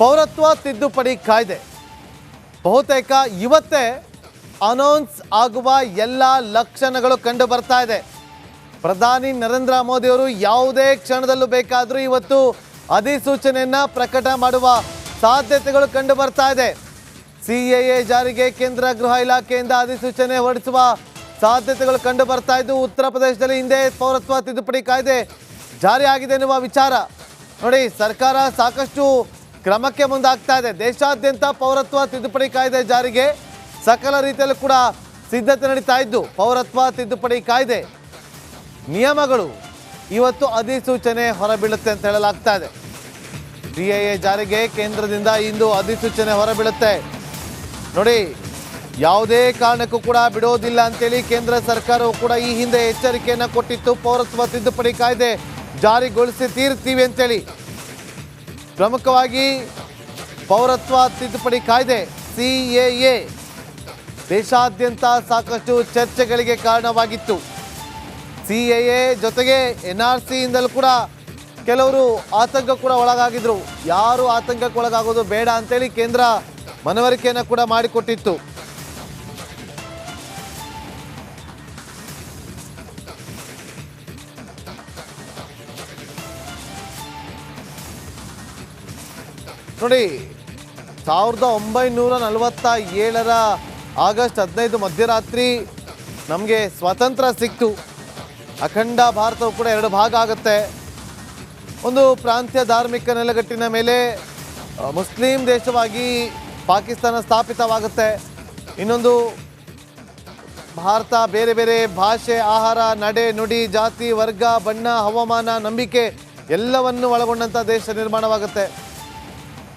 ಪೌರತ್ವ ತಿದ್ದುಪಡಿ ಕಾಯ್ದೆ ಬಹುತೇಕ ಇವತ್ತೇ ಅನೌನ್ಸ್ ಆಗುವ ಎಲ್ಲ ಲಕ್ಷಣಗಳು ಕಂಡು ಬರ್ತಾ ಇದೆ. ಪ್ರಧಾನಿ ನರೇಂದ್ರ ಮೋದಿ ಅವರು ಯಾವುದೇ ಕ್ಷಣದಲ್ಲೂ ಬೇಕಾದರೂ ಇವತ್ತು ಅಧಿಸೂಚನೆಯನ್ನ ಪ್ರಕಟ ಮಾಡುವ ಸಾಧ್ಯತೆಗಳು ಕಂಡು ಬರ್ತಾ ಇದೆ. ಸಿಎಎ ಜಾರಿಗೆ ಕೇಂದ್ರ ಗೃಹ ಇಲಾಖೆಯಿಂದ ಅಧಿಸೂಚನೆ ಹೊರಡಿಸುವ ಸಾಧ್ಯತೆಗಳು ಕಂಡು ಬರ್ತಾ ಇದ್ದು, ಉತ್ತರ ಪ್ರದೇಶದಲ್ಲಿ ಹಿಂದೆ ಪೌರತ್ವ ತಿದ್ದುಪಡಿ ಕಾಯ್ದೆ ಜಾರಿ ಆಗಿದೆ ಎನ್ನುವ ವಿಚಾರ ನೋಡಿ, ಸರ್ಕಾರ ಸಾಕಷ್ಟು ಕ್ರಮಕ್ಕೆ ಮುಂದಾಗ್ತಾ ಇದೆ. ದೇಶಾದ್ಯಂತ ಪೌರತ್ವ ತಿದ್ದುಪಡಿ ಕಾಯ್ದೆ ಜಾರಿಗೆ ಸಕಲ ರೀತಿಯಲ್ಲೂ ಕೂಡ ಸಿದ್ಧತೆ ನಡೀತಾ ಇದ್ದು, ಪೌರತ್ವ ತಿದ್ದುಪಡಿ ಕಾಯ್ದೆ ನಿಯಮಗಳು ಇವತ್ತು ಅಧಿಸೂಚನೆ ಹೊರಬೀಳುತ್ತೆ ಅಂತ ಹೇಳಲಾಗ್ತಾ ಇದೆ. ಸಿಎಎ ಜಾರಿಗೆ ಕೇಂದ್ರದಿಂದ ಇಂದು ಅಧಿಸೂಚನೆ ಹೊರಬೀಳುತ್ತೆ ನೋಡಿ. ಯಾವುದೇ ಕಾರಣಕ್ಕೂ ಕೂಡ ಬಿಡೋದಿಲ್ಲ ಅಂತೇಳಿ ಕೇಂದ್ರ ಸರ್ಕಾರವು ಕೂಡ ಈ ಹಿಂದೆ ಎಚ್ಚರಿಕೆಯನ್ನು ಕೊಟ್ಟಿತ್ತು. ಪೌರತ್ವ ತಿದ್ದುಪಡಿ ಕಾಯ್ದೆ ಜಾರಿಗೊಳಿಸಿ ತೀರ್ತೀವಿ ಅಂತೇಳಿ. ಪ್ರಮುಖವಾಗಿ ಪೌರತ್ವ ತಿದ್ದುಪಡಿ ಕಾಯ್ದೆ ಸಿಎಎ ದೇಶಾದ್ಯಂತ ಸಾಕಷ್ಟು ಚರ್ಚೆಗಳಿಗೆ ಕಾರಣವಾಗಿತ್ತು. ಸಿಎಎ ಜೊತೆಗೆ NRC ಇಂದಲೂ ಕೂಡ ಕೆಲವರು ಆತಂಕ ಕೂಡ ಒಳಗಾಗಿದ್ರು. ಯಾರು ಆತಂಕಕ್ಕೆ ಒಳಗಾಗೋದು ಬೇಡ ಅಂತೇಳಿ ಕೇಂದ್ರ ಮನವರಿಕೆಯನ್ನು ಕೂಡ ಮಾಡಿಕೊಟ್ಟಿತ್ತು. ನೋಡಿ, 1947 ಆಗಸ್ಟ್ 15 ಮಧ್ಯರಾತ್ರಿ ನಮಗೆ ಸ್ವಾತಂತ್ರ್ಯ ಸಿಕ್ತು. ಅಖಂಡ ಭಾರತವು ಕೂಡ 2 ಭಾಗ ಆಗುತ್ತೆ. ಒಂದು ಪ್ರಾಂತ್ಯ ಧಾರ್ಮಿಕ ನೆಲೆಗಟ್ಟಿನ ಮೇಲೆ ಮುಸ್ಲಿಂ ದೇಶವಾಗಿ ಪಾಕಿಸ್ತಾನ ಸ್ಥಾಪಿತವಾಗುತ್ತೆ. ಇನ್ನೊಂದು ಭಾರತ ಬೇರೆ ಬೇರೆ ಭಾಷೆ, ಆಹಾರ, ನಡೆ, ನುಡಿ, ಜಾತಿ, ವರ್ಗ, ಬಣ್ಣ, ಹವಾಮಾನ, ನಂಬಿಕೆ ಎಲ್ಲವನ್ನು ಒಳಗೊಂಡಂಥ ದೇಶ ನಿರ್ಮಾಣವಾಗುತ್ತೆ.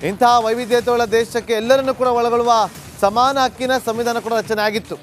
ಇಂತಹ ವೈವಿಧ್ಯತೆಯುಳ್ಳ ದೇಶಕ್ಕೆ ಎಲ್ಲರನ್ನೂ ಕೂಡ ಒಳಗೊಳ್ಳುವ ಸಮಾನ ಹಕ್ಕಿನ ಸಂವಿಧಾನ ಕೂಡ ರಚನೆ ಆಗಿತ್ತು.